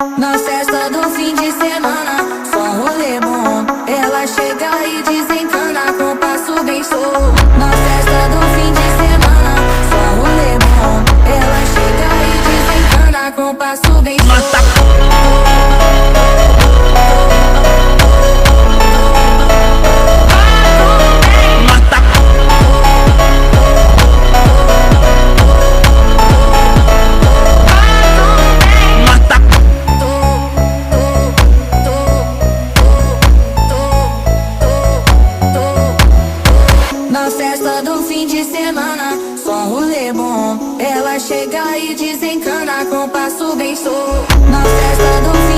Na festa do fim de semana, só rolê bom. Ela chega e desencana com passo bem solto. Na festa do fim de semana, só rolê bom. Ela chega e desencana com passo bem solto. Na festa do fim de semana, só rolê bom. Ela chega e desencana com passo bem solto. Na festa do fim